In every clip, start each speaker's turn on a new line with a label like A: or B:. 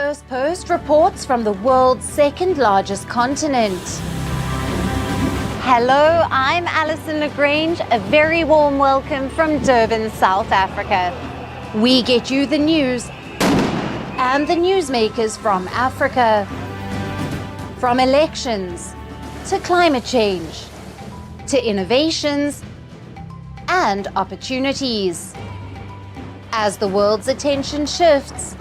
A: Firstpost reports from the world's second largest continent. Hello, I'm Alyson Grange. A very warm welcome from Durban, South Africa. We get you the news and the newsmakers from Africa. From elections to climate change to innovations and opportunities. As the world's attention shifts,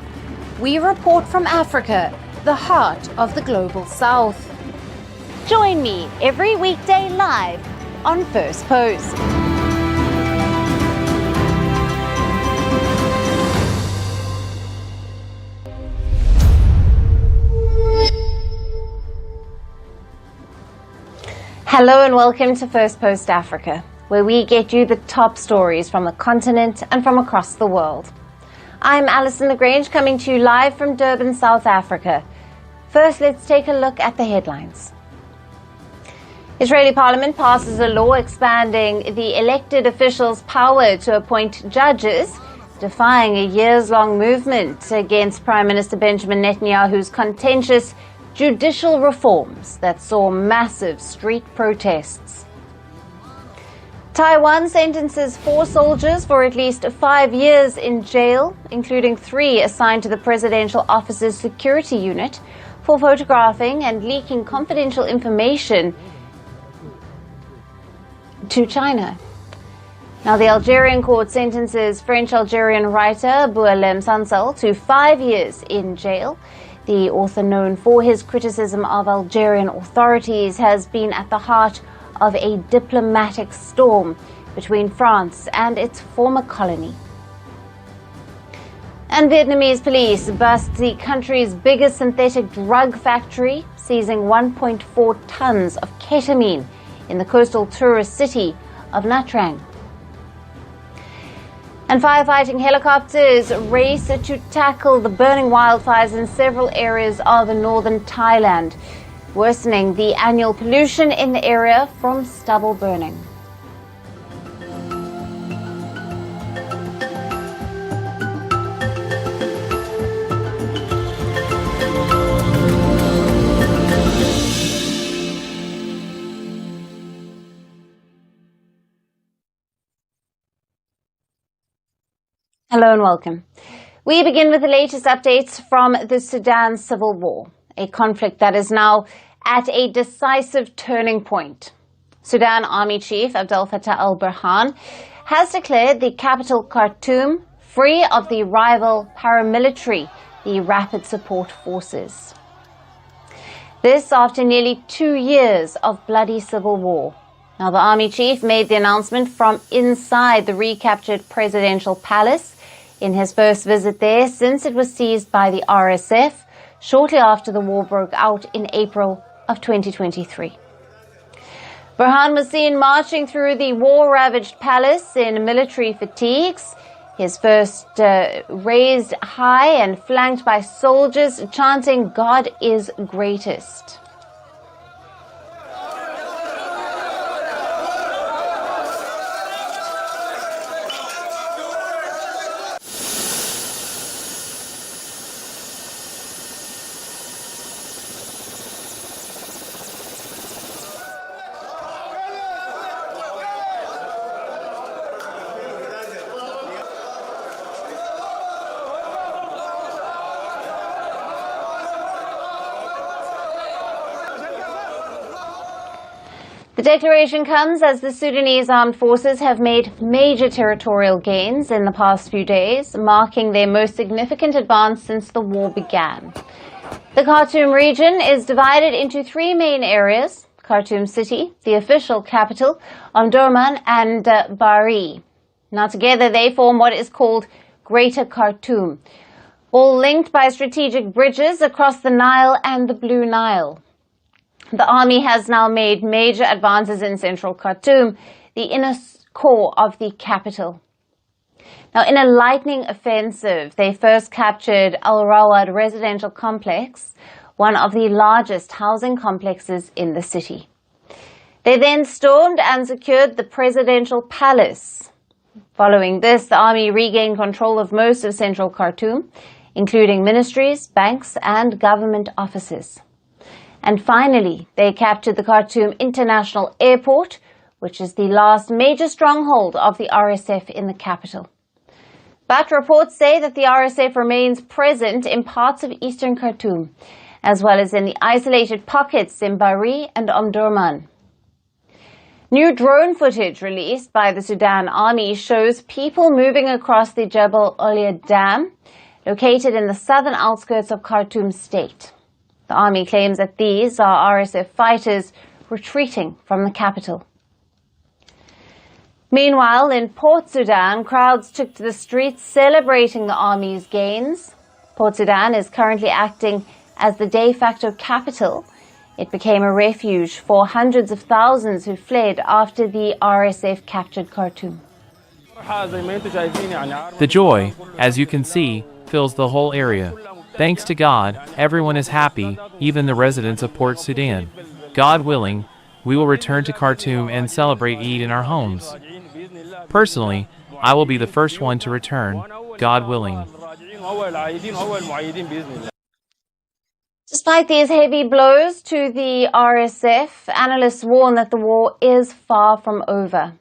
A: we report from Africa, the heart of the global south. Join me every weekday live on Firstpost. Hello and welcome to Firstpost Africa, where we get you the top stories from the continent and from across the world. I'm Alyson Grange, coming to you live from Durban, South Africa. First, let's take a look at the headlines. Israeli parliament passes a law expanding the elected officials' power to appoint judges, defying a years-long movement against Prime Minister Benjamin Netanyahu's contentious judicial reforms that saw massive street protests. Taiwan sentences 4 soldiers for at least 5 years in jail, including 3 assigned to the presidential office's security unit for photographing and leaking confidential information to China. Now, the Algerian court sentences French-Algerian writer Boualem Sansal to 5 years in jail. The author, known for his criticism of Algerian authorities, has been at the heart of a diplomatic storm between France and its former colony. And Vietnamese police bust the country's biggest synthetic drug factory, seizing 1.4 tons of ketamine in the coastal tourist city of Nha Trang. And firefighting helicopters race to tackle the burning wildfires in several areas of northern Thailand, worsening the annual pollution in the area from stubble burning. Hello and welcome. We begin with the latest updates from the Sudan civil war, a conflict that is now at a decisive turning point. Sudan Army Chief Abdel Fattah al-Burhan has declared the capital Khartoum free of the rival paramilitary, the Rapid Support Forces. This after nearly 2 years of bloody civil war. Now, the Army Chief made the announcement from inside the recaptured presidential palace in his first visit there since it was seized by the RSF shortly after the war broke out in April of 2023. Burhan was seen marching through the war-ravaged palace in military fatigues, his first raised high and flanked by soldiers chanting, "God is greatest." The declaration comes as the Sudanese armed forces have made major territorial gains in the past few days, marking their most significant advance since the war began. The Khartoum region is divided into 3 main areas: Khartoum City, the official capital, Omdurman, and Bari. Now together they form what is called Greater Khartoum, all linked by strategic bridges across the Nile and the Blue Nile. The army has now made major advances in central Khartoum, the inner core of the capital. Now, in a lightning offensive, they first captured Al-Rawad residential complex, one of the largest housing complexes in the city. They then stormed and secured the presidential palace. Following this, the army regained control of most of central Khartoum, including ministries, banks, and government offices. And finally, they captured the Khartoum International Airport, which is the last major stronghold of the RSF in the capital. But reports say that the RSF remains present in parts of eastern Khartoum, as well as in the isolated pockets in Bari and Omdurman. New drone footage released by the Sudan Army shows people moving across the Jebel Olia Dam, located in the southern outskirts of Khartoum state. The army claims that these are RSF fighters retreating from the capital. Meanwhile, in Port Sudan, crowds took to the streets celebrating the army's gains. Port Sudan is currently acting as the de facto capital. It became a refuge for hundreds of thousands who fled after the RSF captured Khartoum.
B: The joy, as you can see, fills the whole area. Thanks to God, everyone is happy, even the residents of Port Sudan. God willing, we will return to Khartoum and celebrate Eid in our homes. Personally, I will be the first one to return, God willing.
A: Despite these heavy blows to the RSF, analysts warn that the war is far from over.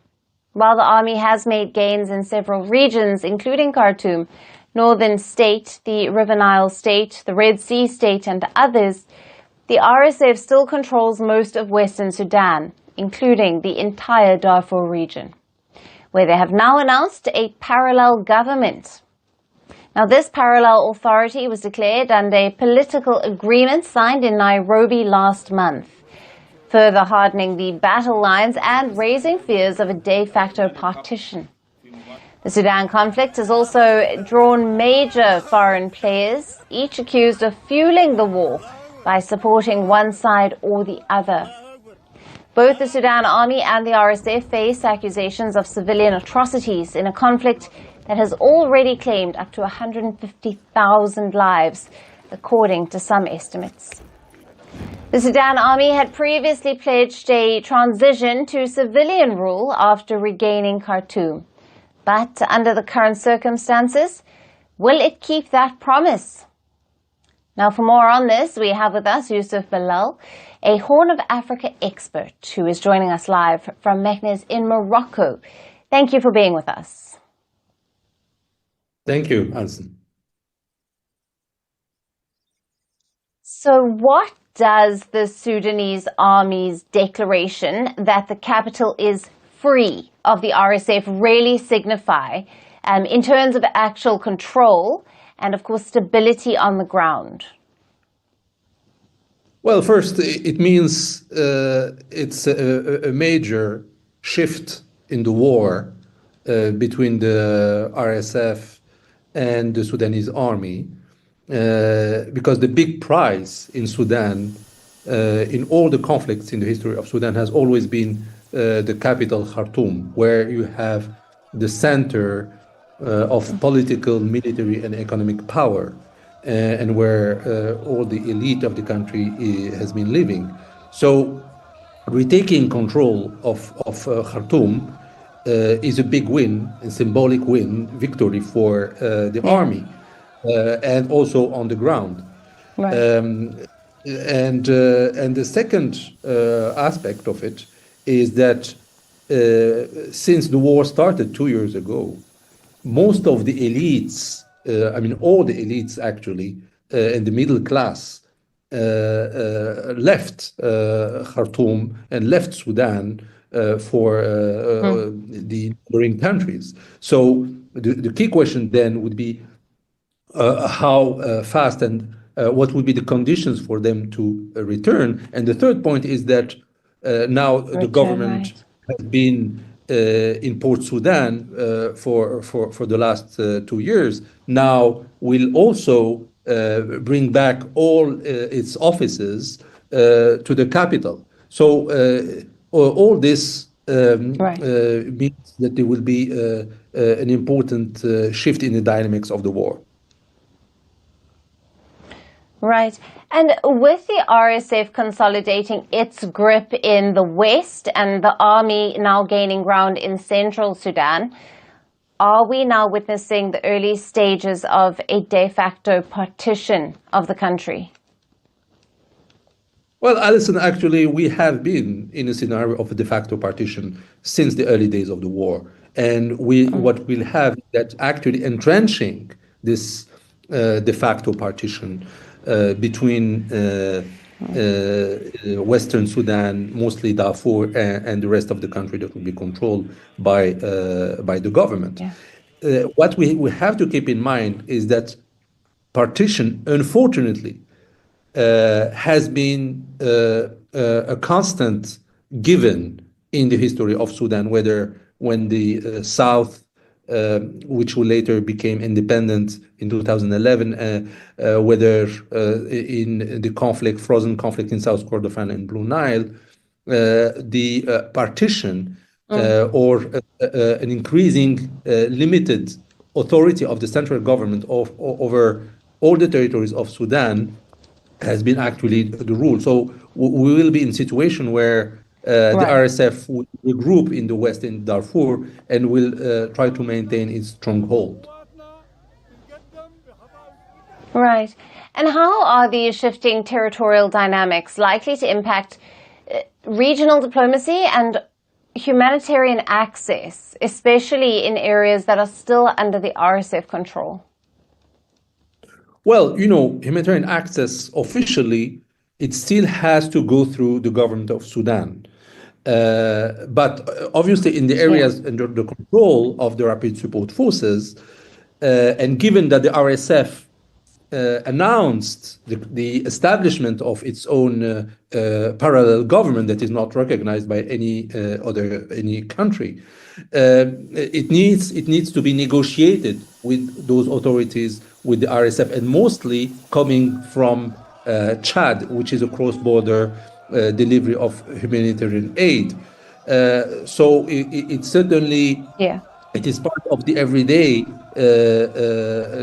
A: While the army has made gains in several regions, including Khartoum, Northern State, the River Nile State, the Red Sea State, and others, the RSF still controls most of Western Sudan, including the entire Darfur region, where they have now announced a parallel government. Now, this parallel authority was declared under a political agreement signed in Nairobi last month, further hardening the battle lines and raising fears of a de facto partition. The Sudan conflict has also drawn major foreign players, each accused of fueling the war by supporting one side or the other. Both the Sudan Army and the RSF face accusations of civilian atrocities in a conflict that has already claimed up to 150,000 lives, according to some estimates. The Sudan Army had previously pledged a transition to civilian rule after regaining Khartoum. But under the current circumstances, will it keep that promise? Now, for more on this, we have with us Yusuf Bilal, a Horn of Africa expert who is joining us live from Meknes in Morocco. Thank you for being with us.
C: Thank you, Alyson.
A: So what does the Sudanese Army's declaration that the capital is free of the RSF really signify in terms of actual control and, of course, stability on the ground?
C: Well, first, it means it's a major shift in the war between the RSF and the Sudanese army, because the big prize in Sudan, in all the conflicts in the history of Sudan, has always been the capital, Khartoum, where you have the center of political, military, and economic power, and where all the elite of the country has been living. So retaking control of Khartoum is a big win, a symbolic win, victory for the army, and also on the ground.
A: Right.
C: And the second aspect of it is that since the war started 2 years ago, most of the elites, all the elites actually, and the middle class left Khartoum and left Sudan for the neighboring countries. So the key question then would be how fast and what would be the conditions for them to return. And the third point is that now the government has been in Port Sudan for the last 2 years. Now will also bring back all its offices to the capital. So all this means that there will be an important shift in the dynamics of the war.
A: Right. And with the RSF consolidating its grip in the west and the army now gaining ground in central Sudan, are we now witnessing the early stages of a de facto partition of the country?
C: Well, Alyson, actually, we have been in a scenario of a de facto partition since the early days of the war. And what we'll have that actually entrenching this de facto partition between Western Sudan, mostly Darfur, and the rest of the country that will be controlled by the government. Yeah. What we have to keep in mind is that partition, unfortunately, has been a constant given in the history of Sudan, whether when the South, which will later became independent in 2011, whether in the frozen conflict in South Kordofan and Blue Nile, the partition or an increasing limited authority of the central government over all the territories of Sudan has been actually the rule. So we will be in a situation where the RSF will regroup in the west in Darfur and will try to maintain its stronghold.
A: Right. And how are these shifting territorial dynamics likely to impact regional diplomacy and humanitarian access, especially in areas that are still under the RSF control?
C: Well, humanitarian access officially, it still has to go through the government of Sudan. But obviously in the areas under the control of the Rapid Support Forces, and given that the RSF announced the establishment of its own parallel government that is not recognized by any country, it needs to be negotiated with those authorities, with the RSF, and mostly coming from Chad, which is a cross-border delivery of humanitarian aid. So it certainly it is part of the everyday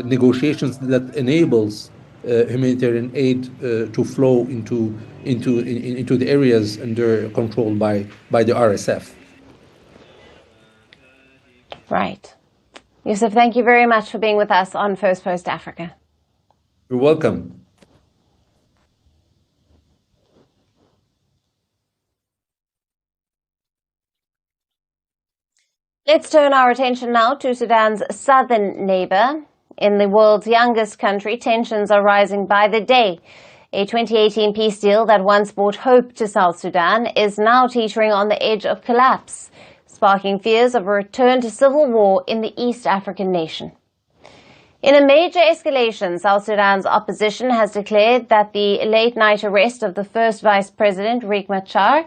C: negotiations that enables humanitarian aid to flow into the areas under control by the RSF.
A: Right. Yusuf, thank you very much for being with us on Firstpost Africa.
C: You're welcome.
A: Let's turn our attention now to Sudan's southern neighbor. In the world's youngest country, tensions are rising by the day. A 2018 peace deal that once brought hope to South Sudan is now teetering on the edge of collapse, sparking fears of a return to civil war in the East African nation. In a major escalation, South Sudan's opposition has declared that the late-night arrest of the first Vice President, Riek Machar,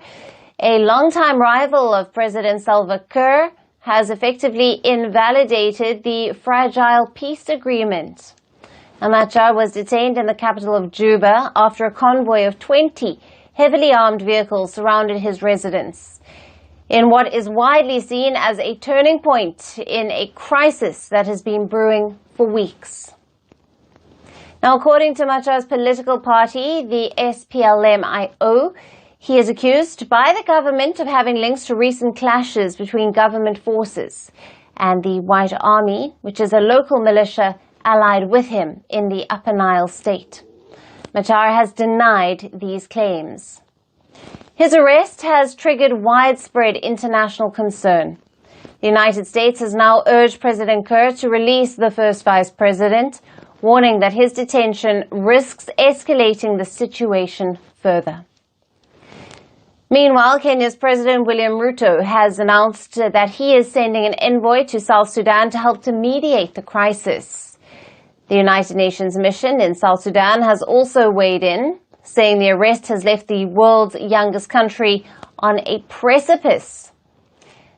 A: a longtime rival of President Salva Kiir, has effectively invalidated the fragile peace agreement. Machar was detained in the capital of Juba after a convoy of 20 heavily armed vehicles surrounded his residence, in what is widely seen as a turning point in a crisis that has been brewing for weeks. Now, according to Machar's political party, the SPLM-IO, he is accused by the government of having links to recent clashes between government forces and the White Army, which is a local militia allied with him in the Upper Nile state. Machar has denied these claims. His arrest has triggered widespread international concern. The United States has now urged President Kiir to release the first vice president, warning that his detention risks escalating the situation further. Meanwhile, Kenya's President William Ruto has announced that he is sending an envoy to South Sudan to help to mediate the crisis. The United Nations mission in South Sudan has also weighed in, saying the arrest has left the world's youngest country on a precipice.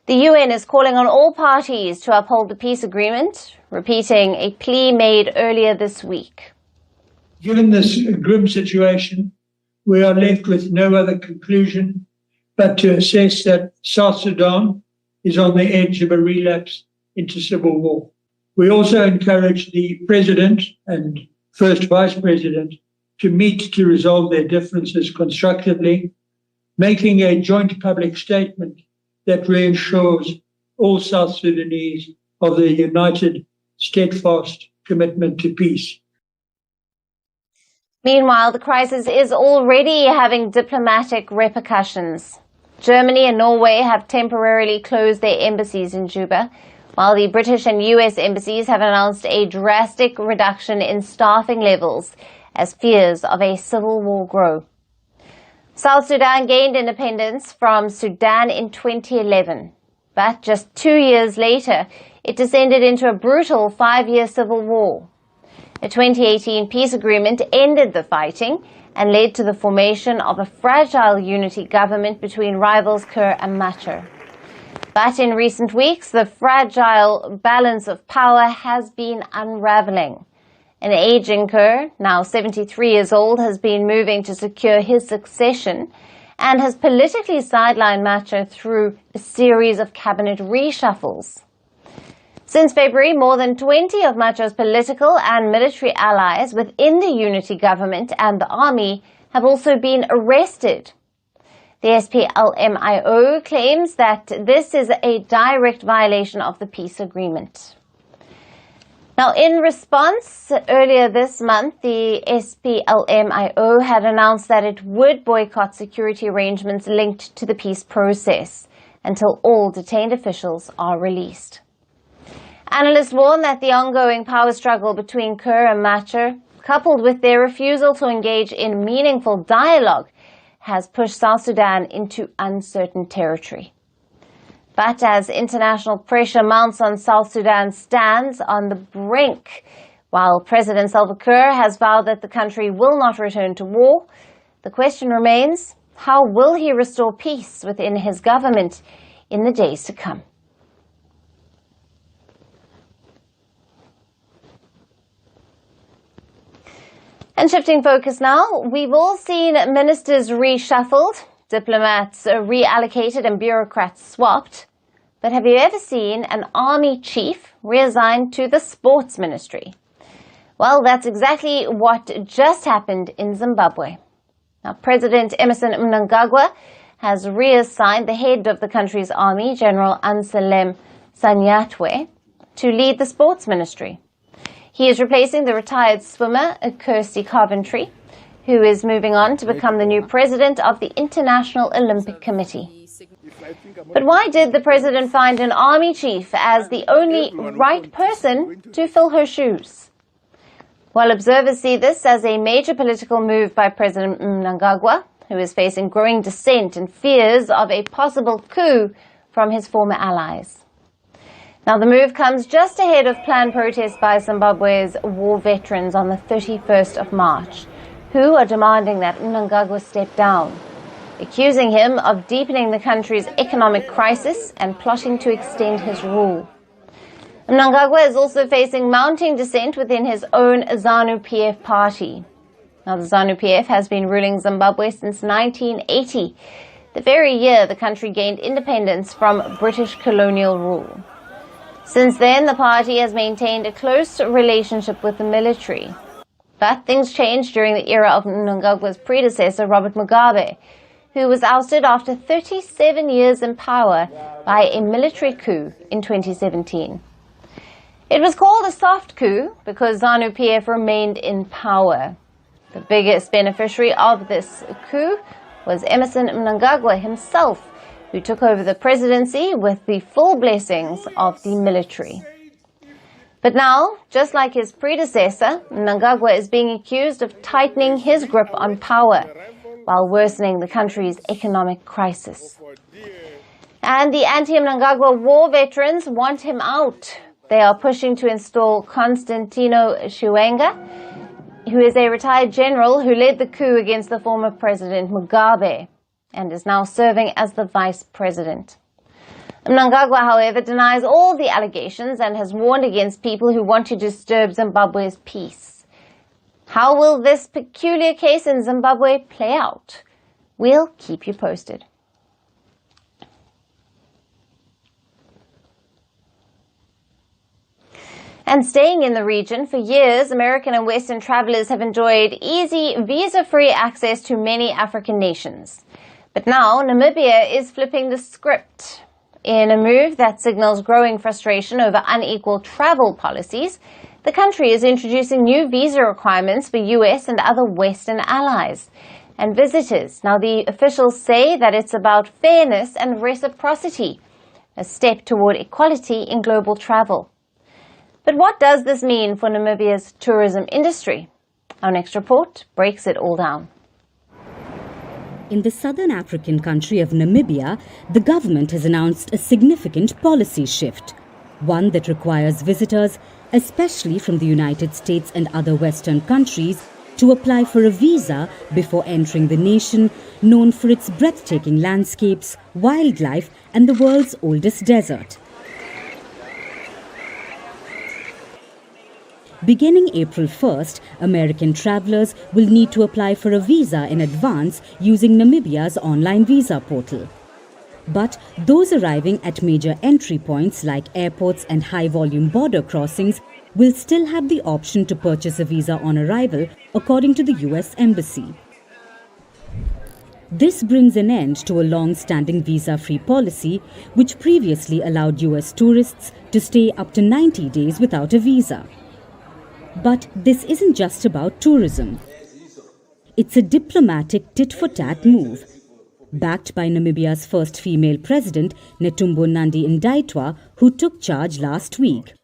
A: The UN is calling on all parties to uphold the peace agreement, repeating a plea made earlier this week.
D: Given this grim situation, we are left with no other conclusion but to assess that South Sudan is on the edge of a relapse into civil war. We also encourage the President and First Vice President to meet to resolve their differences constructively, making a joint public statement that reassures all South Sudanese of the united, steadfast commitment to peace.
A: Meanwhile, the crisis is already having diplomatic repercussions. Germany and Norway have temporarily closed their embassies in Juba, while the British and US embassies have announced a drastic reduction in staffing levels as fears of a civil war grow. South Sudan gained independence from Sudan in 2011, but just 2 years later, it descended into a brutal 5-year civil war. A 2018 peace agreement ended the fighting and led to the formation of a fragile unity government between rivals Kir and Machar. But in recent weeks, the fragile balance of power has been unraveling. An aging Kir, now 73 years old, has been moving to secure his succession and has politically sidelined Machar through a series of cabinet reshuffles. Since February, more than 20 of Machar's political and military allies within the unity government and the army have also been arrested. The SPLMIO claims that this is a direct violation of the peace agreement. Now, in response, earlier this month, the SPLMIO had announced that it would boycott security arrangements linked to the peace process until all detained officials are released. Analysts warn that the ongoing power struggle between Kir and Machar, coupled with their refusal to engage in meaningful dialogue, has pushed South Sudan into uncertain territory. But as international pressure mounts on South Sudan stands on the brink, while President Salva Kiir has vowed that the country will not return to war, the question remains, how will he restore peace within his government in the days to come? And shifting focus now, we've all seen ministers reshuffled, diplomats reallocated and bureaucrats swapped. But have you ever seen an army chief reassigned to the sports ministry? Well, that's exactly what just happened in Zimbabwe. Now, President Emmerson Mnangagwa has reassigned the head of the country's army, General Anselm Sanyatwe, to lead the sports ministry. He is replacing the retired swimmer, Kirsty Coventry, who is moving on to become the new president of the International Olympic Committee. But why did the president find an army chief as the only right person to fill her shoes? Well, observers see this as a major political move by President Mnangagwa, who is facing growing dissent and fears of a possible coup from his former allies. Now, the move comes just ahead of planned protests by Zimbabwe's war veterans on the 31st of March, who are demanding that Mnangagwa step down, accusing him of deepening the country's economic crisis and plotting to extend his rule. Mnangagwa is also facing mounting dissent within his own ZANU-PF party. Now, the ZANU-PF has been ruling Zimbabwe since 1980, the very year the country gained independence from British colonial rule. Since then, the party has maintained a close relationship with the military. But things changed during the era of Mnangagwa's predecessor, Robert Mugabe, who was ousted after 37 years in power by a military coup in 2017. It was called a soft coup because ZANU-PF remained in power. The biggest beneficiary of this coup was Emmerson Mnangagwa himself, who took over the presidency with the full blessings of the military. But now, just like his predecessor, Mnangagwa is being accused of tightening his grip on power while worsening the country's economic crisis. And the anti-Mnangagwa war veterans want him out. They are pushing to install Constantino Chiwenga, who is a retired general who led the coup against the former President Mugabe and is now serving as the vice president. Mnangagwa, however, denies all the allegations and has warned against people who want to disturb Zimbabwe's peace. How will this peculiar case in Zimbabwe play out? We'll keep you posted. And staying in the region, for years, American and Western travelers have enjoyed easy, visa-free access to many African nations. But now, Namibia is flipping the script. In a move that signals growing frustration over unequal travel policies, the country is introducing new visa requirements for US and other Western allies and visitors. Now, the officials say that it's about fairness and reciprocity, a step toward equality in global travel. But what does this mean for Namibia's tourism industry? Our next report breaks it all down.
E: In the southern African country of Namibia, the government has announced a significant policy shift, one that requires visitors, especially from the United States and other Western countries, to apply for a visa before entering the nation, known for its breathtaking landscapes, wildlife, and the world's oldest desert. Beginning April 1st, American travelers will need to apply for a visa in advance using Namibia's online visa portal. But those arriving at major entry points like airports and high-volume border crossings will still have the option to purchase a visa on arrival, according to the US Embassy. This brings an end to a long-standing visa-free policy, which previously allowed US tourists to stay up to 90 days without a visa. But this isn't just about tourism. It's a diplomatic tit-for-tat move, backed by Namibia's first female president, Netumbo Nandi-Ndaitwah, who took charge last week.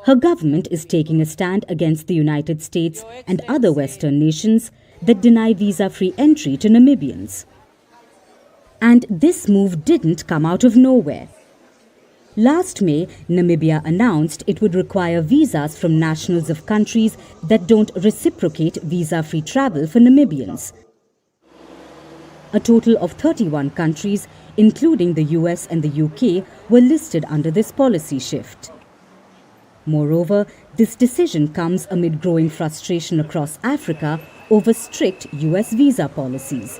E: Her government is taking a stand against the United States and other Western nations that deny visa-free entry to Namibians. And this move didn't come out of nowhere. Last May, Namibia announced it would require visas from nationals of countries that don't reciprocate visa-free travel for Namibians. A total of 31 countries, including the US and the UK, were listed under this policy shift. Moreover, this decision comes amid growing frustration across Africa over strict US visa policies.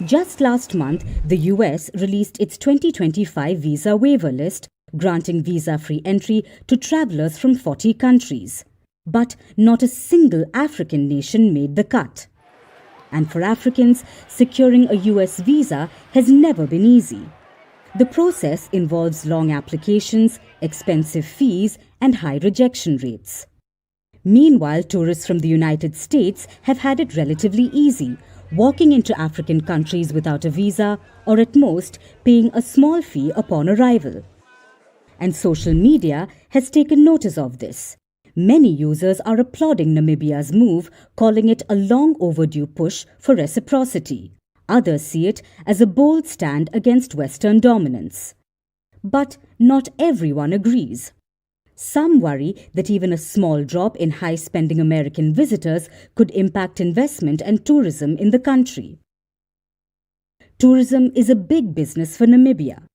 E: Just last month, the US released its 2025 visa waiver list, granting visa-free entry to travelers from 40 countries. But not a single African nation made the cut. And for Africans, securing a US visa has never been easy. The process involves long applications, expensive fees, and high rejection rates. Meanwhile, tourists from the United States have had it relatively easy, walking into African countries without a visa, or at most paying a small fee upon arrival. And social media has taken notice of this. Many users are applauding Namibia's move, calling it a long overdue push for reciprocity. Others see it as a bold stand against Western dominance. But not everyone agrees. Some worry that even a small drop in high-spending American visitors could impact investment and tourism in the country. Tourism is a big business for Namibia.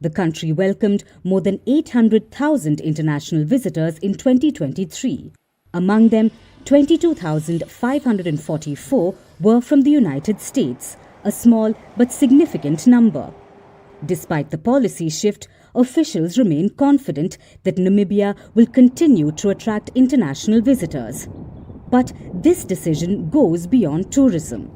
E: The country welcomed more than 800,000 international visitors in 2023. Among them, 22,544 were from the United States, a small but significant number. Despite the policy shift, officials remain confident that Namibia will continue to attract international visitors. But this decision goes beyond tourism.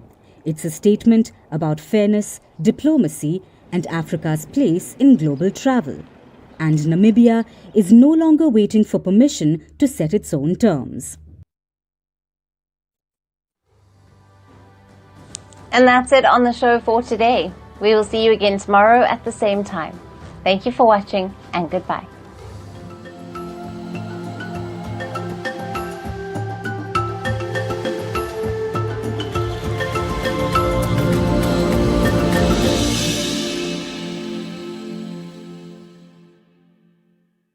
E: It's a statement about fairness, diplomacy, and Africa's place in global travel. And Namibia is no longer waiting for permission to set its own terms.
A: And that's it on the show for today. We will see you again tomorrow at the same time. Thank you for watching, and goodbye.